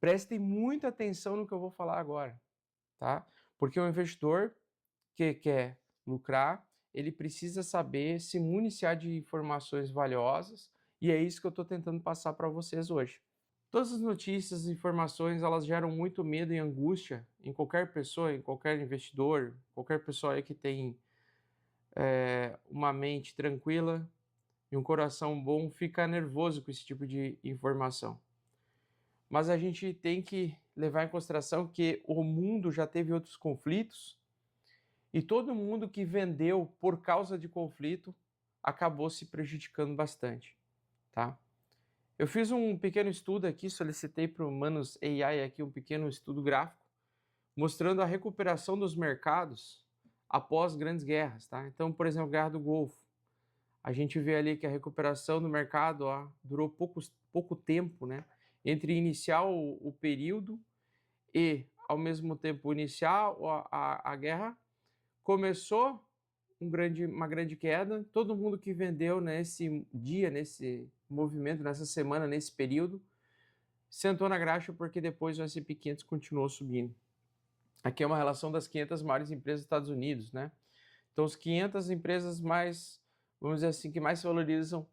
Prestem muita atenção no que eu vou falar agora, tá? Porque o investidor que quer lucrar, ele precisa saber se municiar de informações valiosas, e é isso que eu estou tentando passar para vocês hoje. Todas as notícias e informações, elas geram muito medo e angústia em qualquer pessoa, em qualquer investidor, qualquer pessoa aí que tem uma mente tranquila e um coração bom, fica nervoso com esse tipo de informação. Mas a gente tem que levar em consideração que o mundo já teve outros conflitos e todo mundo que vendeu por causa de conflito acabou se prejudicando bastante, tá? Eu fiz um pequeno estudo aqui, solicitei para o Manus AI aqui um pequeno estudo gráfico, mostrando a recuperação dos mercados após grandes guerras, tá? Então, por exemplo, a Guerra do Golfo. A gente vê ali que a recuperação do mercado durou pouco tempo, né? Entre iniciar o período e, ao mesmo tempo, iniciar a guerra, começou uma grande queda. Todo mundo que vendeu nesse dia, nesse movimento, nessa semana, nesse período, sentou na graxa porque depois o S&P 500 continuou subindo. Aqui é uma relação das 500 maiores empresas dos Estados Unidos, né? Então, as 500 empresas mais, vamos dizer assim, que mais se valorizam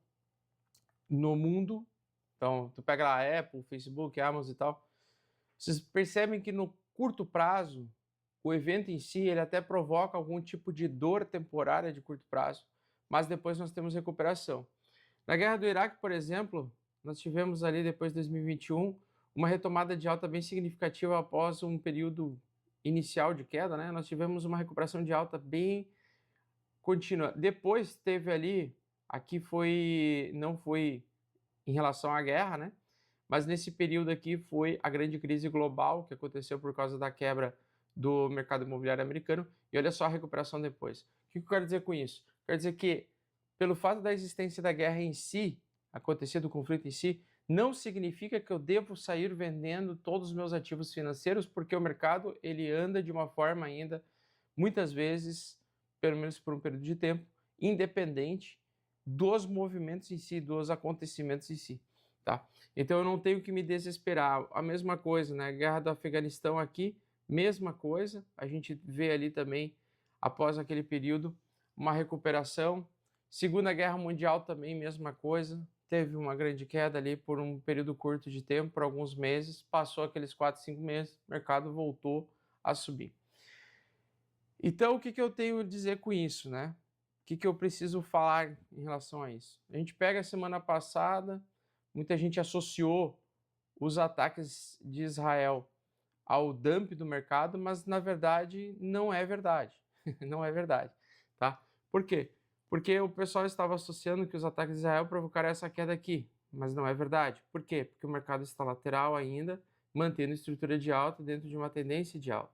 no mundo. Então, tu pega lá a Apple, Facebook, Amazon e tal. Vocês percebem que no curto prazo, o evento em si, ele até provoca algum tipo de dor temporária de curto prazo, mas depois nós temos recuperação. Na guerra do Iraque, por exemplo, nós tivemos ali depois de 2021 uma retomada de alta bem significativa após um período inicial de queda, né? Nós tivemos uma recuperação de alta bem contínua. Depois teve ali, não foi em relação à guerra, né? Mas nesse período aqui foi a grande crise global que aconteceu por causa da quebra do mercado imobiliário americano, e olha só a recuperação depois. O que eu quero dizer com isso? Quero dizer que, pelo fato da existência da guerra em si, acontecer do conflito em si, não significa que eu devo sair vendendo todos os meus ativos financeiros, porque o mercado ele anda de uma forma ainda, muitas vezes, pelo menos por um período de tempo, independente dos movimentos em si, dos acontecimentos em si. Tá? Então eu não tenho que me desesperar. A mesma coisa, né? Guerra do Afeganistão aqui, mesma coisa. A gente vê ali também, após aquele período, uma recuperação. Segunda Guerra Mundial também, mesma coisa. Teve uma grande queda ali por um período curto de tempo, por alguns meses. Passou aqueles 4, 5 meses, o mercado voltou a subir. Então, o que eu tenho a dizer com isso, né? O que eu preciso falar em relação a isso? A gente pega a semana passada, muita gente associou os ataques de Israel ao dump do mercado, mas na verdade não é verdade. Não é verdade, tá? Por quê? Porque o pessoal estava associando que os ataques de Israel provocaram essa queda aqui, mas não é verdade. Por quê? Porque o mercado está lateral ainda, mantendo estrutura de alta dentro de uma tendência de alta.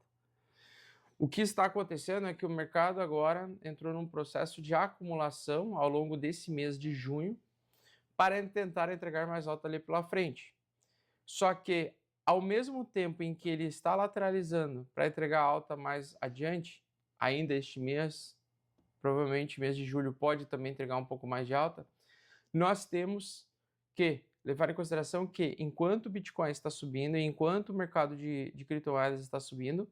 O que está acontecendo é que o mercado agora entrou num processo de acumulação ao longo desse mês de junho para tentar entregar mais alta ali pela frente. Só que, ao mesmo tempo em que ele está lateralizando para entregar alta mais adiante, ainda este mês, provavelmente mês de julho pode também entregar um pouco mais de alta, nós temos que levar em consideração que enquanto o Bitcoin está subindo e enquanto o mercado de criptomoedas está subindo,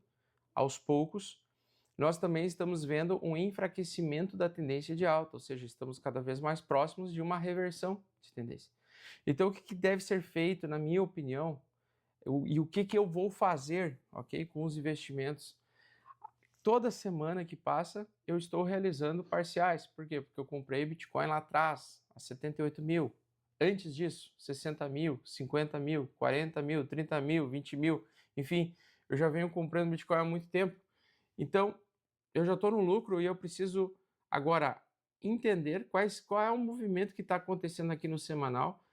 aos poucos, nós também estamos vendo um enfraquecimento da tendência de alta, ou seja, estamos cada vez mais próximos de uma reversão de tendência. Então, o que deve ser feito, na minha opinião, e o que eu vou fazer, ok, com os investimentos? Toda semana que passa, eu estou realizando parciais. Por quê? Porque eu comprei Bitcoin lá atrás, a 78 mil. Antes disso, 60 mil, 50 mil, 40 mil, 30 mil, 20 mil, enfim, eu já venho comprando Bitcoin há muito tempo. Então, eu já estou no lucro e eu preciso agora entender qual é o movimento que está acontecendo aqui no semanal,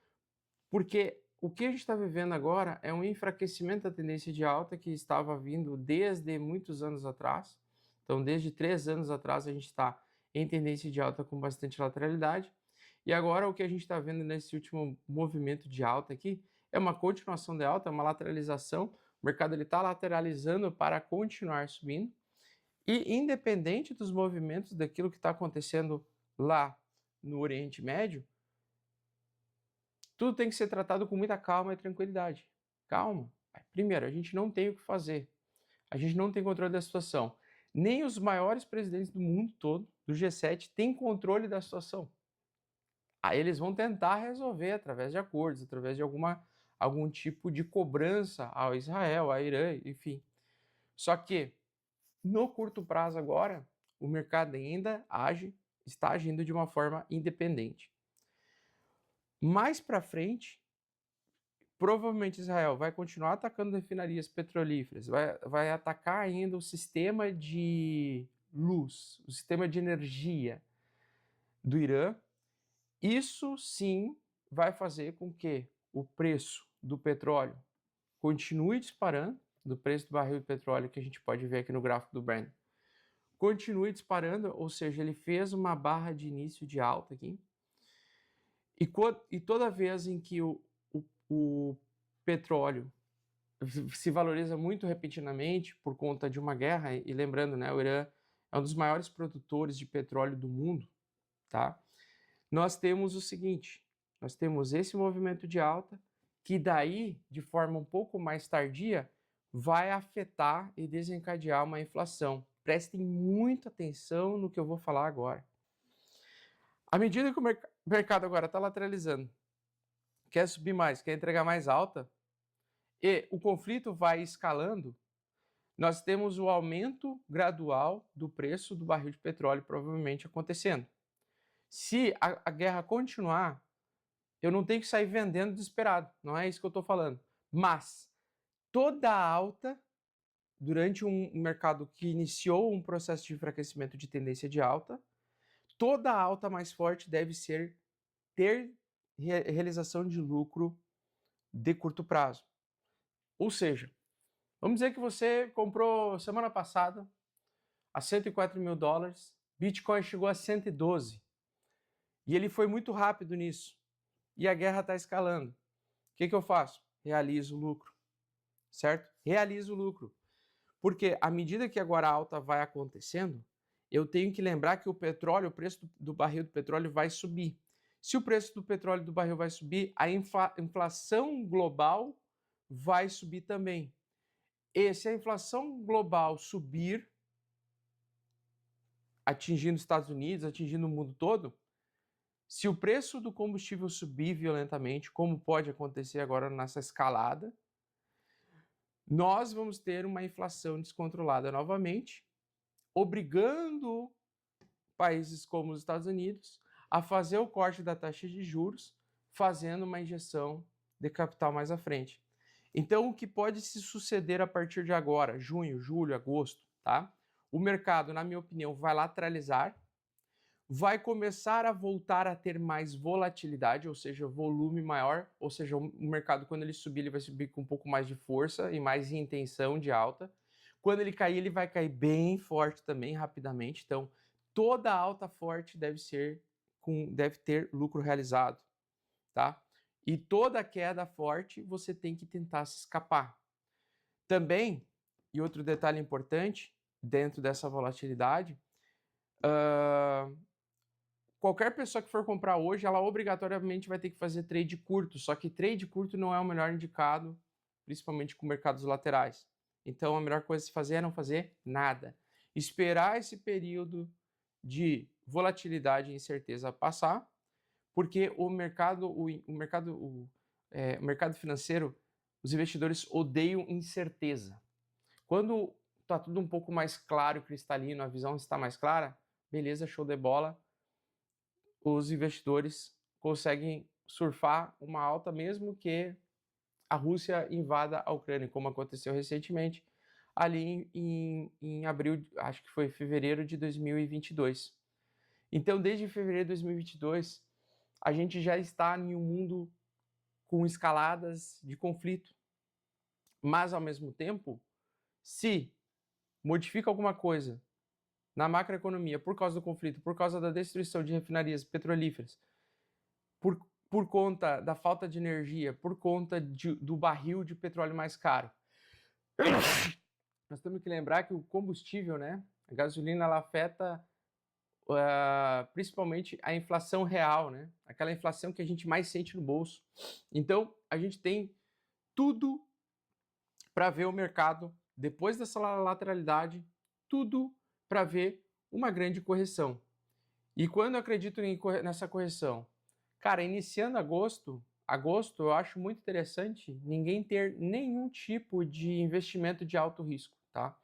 porque o que a gente está vivendo agora é um enfraquecimento da tendência de alta que estava vindo desde muitos anos atrás. Então, desde 3 anos atrás, a gente está em tendência de alta com bastante lateralidade. E agora o que a gente está vendo nesse último movimento de alta aqui é uma continuação de alta, uma lateralização. O mercado está lateralizando para continuar subindo. E independente dos movimentos daquilo que está acontecendo lá no Oriente Médio, tudo tem que ser tratado com muita calma e tranquilidade. Calma. Primeiro, a gente não tem o que fazer. A gente não tem controle da situação. Nem os maiores presidentes do mundo todo, do G7, têm controle da situação. Aí eles vão tentar resolver através de acordos, através de algum tipo de cobrança ao Israel, ao Irã, enfim. Só que, no curto prazo agora, o mercado ainda está agindo de uma forma independente. Mais para frente, provavelmente Israel vai continuar atacando refinarias petrolíferas, vai atacar ainda o sistema de luz, o sistema de energia do Irã. Isso sim vai fazer com que o preço do petróleo continue disparando, do preço do barril de petróleo que a gente pode ver aqui no gráfico do Brent, continue disparando, ou seja, ele fez uma barra de início de alta aqui, e toda vez em que o petróleo se valoriza muito repentinamente por conta de uma guerra, e lembrando, né, o Irã é um dos maiores produtores de petróleo do mundo, tá? Nós temos o seguinte, nós temos esse movimento de alta, que daí, de forma um pouco mais tardia, vai afetar e desencadear uma inflação. Prestem muita atenção no que eu vou falar agora. À medida que o mercado agora está lateralizando, quer subir mais, quer entregar mais alta, e o conflito vai escalando, nós temos o aumento gradual do preço do barril de petróleo provavelmente acontecendo. Se a guerra continuar, eu não tenho que sair vendendo desesperado, não é isso que eu estou falando. Mas toda alta, durante um mercado que iniciou um processo de enfraquecimento de tendência de alta, toda alta mais forte deve ter realização de lucro de curto prazo. Ou seja, vamos dizer que você comprou semana passada a 104 mil dólares, Bitcoin chegou a 112 e ele foi muito rápido nisso e a guerra está escalando. O que eu faço? Realizo o lucro, certo? Realizo o lucro. Porque à medida que agora a alta vai acontecendo, eu tenho que lembrar que o petróleo, o preço do barril do petróleo vai subir. Se o preço do petróleo do barril vai subir, a inflação global vai subir também. E se a inflação global subir, atingindo os Estados Unidos, atingindo o mundo todo, se o preço do combustível subir violentamente, como pode acontecer agora nessa escalada, nós vamos ter uma inflação descontrolada novamente, obrigando países como os Estados Unidos a fazer o corte da taxa de juros, fazendo uma injeção de capital mais à frente. Então, o que pode se suceder a partir de agora, junho, julho, agosto, tá? O mercado, na minha opinião, vai lateralizar, vai começar a voltar a ter mais volatilidade, ou seja, volume maior, ou seja, o mercado, quando ele subir, ele vai subir com um pouco mais de força e mais intenção de alta. Quando ele cair, ele vai cair bem forte também, rapidamente. Então, toda alta forte deve ter lucro realizado, tá? E toda queda forte, você tem que tentar se escapar. Também, e outro detalhe importante, dentro dessa volatilidade, qualquer pessoa que for comprar hoje, ela obrigatoriamente vai ter que fazer trade curto, só que trade curto não é o melhor indicado, principalmente com mercados laterais. Então, a melhor coisa a se fazer é não fazer nada. Esperar esse período de volatilidade e incerteza passar, porque o mercado financeiro, os investidores odeiam incerteza. Quando está tudo um pouco mais claro, cristalino, a visão está mais clara, beleza, show de bola, os investidores conseguem surfar uma alta mesmo que a Rússia invada a Ucrânia, como aconteceu recentemente, ali em abril, acho que foi fevereiro de 2022. Então, desde fevereiro de 2022, a gente já está em um mundo com escaladas de conflito. Mas, ao mesmo tempo, se modifica alguma coisa na macroeconomia por causa do conflito, por causa da destruição de refinarias petrolíferas, por conta da falta de energia, por conta do barril de petróleo mais caro, nós temos que lembrar que o combustível, né, a gasolina, ela afeta principalmente a inflação real, né? Aquela inflação que a gente mais sente no bolso. Então, a gente tem tudo para ver o mercado, depois dessa lateralidade, tudo para ver uma grande correção. E quando eu acredito nessa correção? Cara, iniciando agosto eu acho muito interessante ninguém ter nenhum tipo de investimento de alto risco, tá?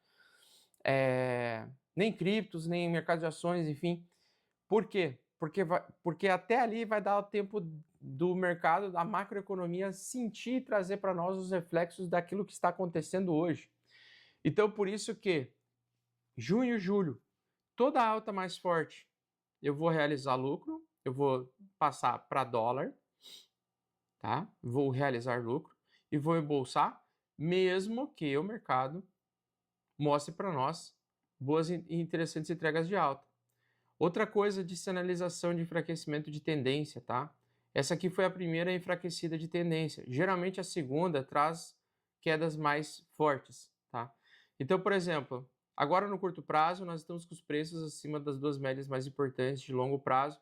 Nem criptos, nem mercado de ações, enfim. Por quê? Porque até ali vai dar o tempo do mercado, da macroeconomia sentir e trazer para nós os reflexos daquilo que está acontecendo hoje. Então, por isso que junho e julho, toda alta mais forte, eu vou realizar lucro, eu vou passar para dólar, tá? Vou realizar lucro e vou embolsar, mesmo que o mercado mostre para nós boas e interessantes entregas de alta. Outra coisa de sinalização de enfraquecimento de tendência, tá? Essa aqui foi a primeira enfraquecida de tendência. Geralmente a segunda traz quedas mais fortes, tá? Então, por exemplo, agora no curto prazo nós estamos com os preços acima das duas médias mais importantes de longo prazo.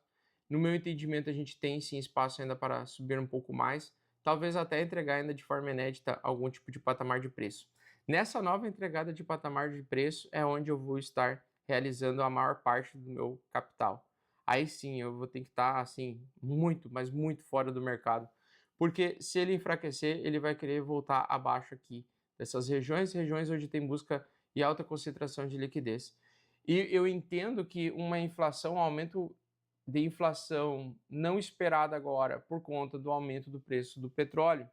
No meu entendimento, a gente tem sim espaço ainda para subir um pouco mais, talvez até entregar ainda de forma inédita algum tipo de patamar de preço. Nessa nova entregada de patamar de preço é onde eu vou estar realizando a maior parte do meu capital. Aí sim, eu vou ter que estar assim muito, mas muito fora do mercado, porque se ele enfraquecer, ele vai querer voltar abaixo aqui dessas regiões onde tem busca e alta concentração de liquidez. E eu entendo que uma inflação, um aumento de inflação não esperada agora por conta do aumento do preço do petróleo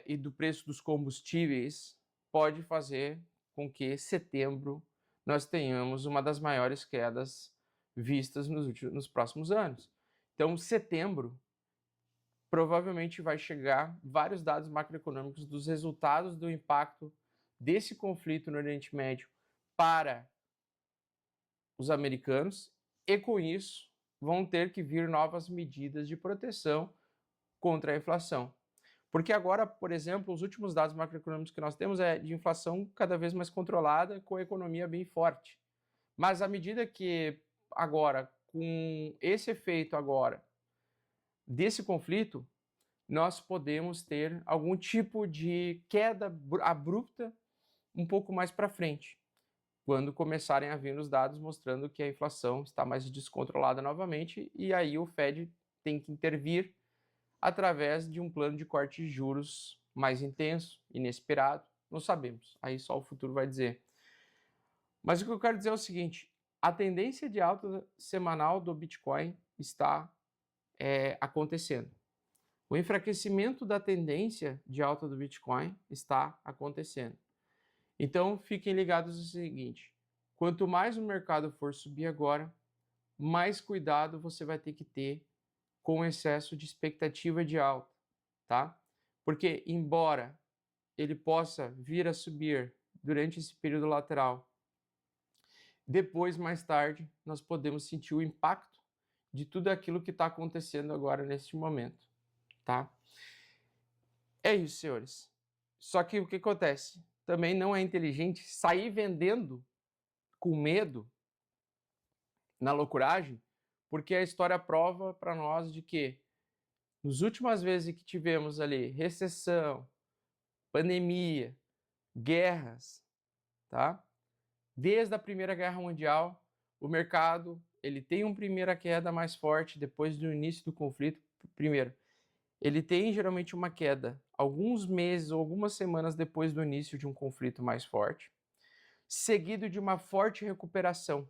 e do preço dos combustíveis pode fazer com que setembro nós tenhamos uma das maiores quedas vistas nos próximos anos. Então, setembro provavelmente vai chegar vários dados macroeconômicos dos resultados do impacto desse conflito no Oriente Médio para os americanos e, com isso, vão ter que vir novas medidas de proteção contra a inflação. Porque agora, por exemplo, os últimos dados macroeconômicos que nós temos é de inflação cada vez mais controlada, com a economia bem forte. Mas à medida que agora, com esse efeito agora desse conflito, nós podemos ter algum tipo de queda abrupta um pouco mais para frente, quando começarem a vir os dados mostrando que a inflação está mais descontrolada novamente, e aí o Fed tem que intervir através de um plano de corte de juros mais intenso, inesperado, não sabemos, aí só o futuro vai dizer. Mas o que eu quero dizer é o seguinte, a tendência de alta semanal do Bitcoin está acontecendo. O enfraquecimento da tendência de alta do Bitcoin está acontecendo. Então, fiquem ligados no seguinte, quanto mais o mercado for subir agora, mais cuidado você vai ter que ter com o excesso de expectativa de alta, tá? Porque, embora ele possa vir a subir durante esse período lateral, depois, mais tarde, nós podemos sentir o impacto de tudo aquilo que está acontecendo agora neste momento, tá? É isso, senhores. Só que o que acontece? Também não é inteligente sair vendendo com medo, na loucuragem, porque a história prova para nós de que nas últimas vezes que tivemos ali recessão, pandemia, guerras, tá? Desde a Primeira Guerra Mundial, o mercado ele tem uma primeira queda mais forte depois do início do conflito. Primeiro, ele tem geralmente uma queda alguns meses ou algumas semanas depois do início de um conflito mais forte, seguido de uma forte recuperação.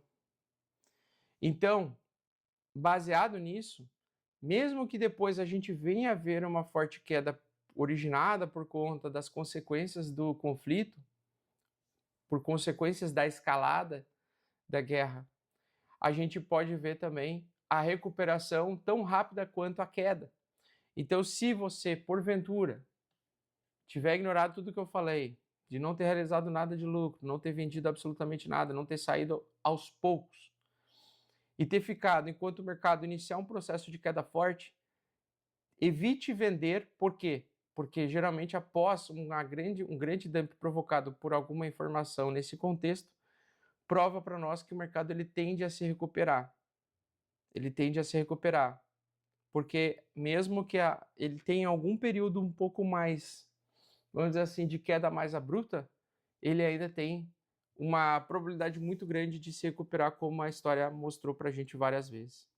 Então, baseado nisso, mesmo que depois a gente venha a ver uma forte queda originada por conta das consequências do conflito, por consequências da escalada da guerra, a gente pode ver também a recuperação tão rápida quanto a queda. Então, se você, porventura, tiver ignorado tudo que eu falei, de não ter realizado nada de lucro, não ter vendido absolutamente nada, não ter saído aos poucos, e ter ficado enquanto o mercado iniciar um processo de queda forte, evite vender, por quê? Porque geralmente após um grande dump provocado por alguma informação nesse contexto, prova para nós que o mercado ele tende a se recuperar. Ele tende a se recuperar. Porque mesmo que ele tenha algum período um pouco mais vamos dizer assim, de queda mais abrupta, ele ainda tem uma probabilidade muito grande de se recuperar, como a história mostrou para a gente várias vezes.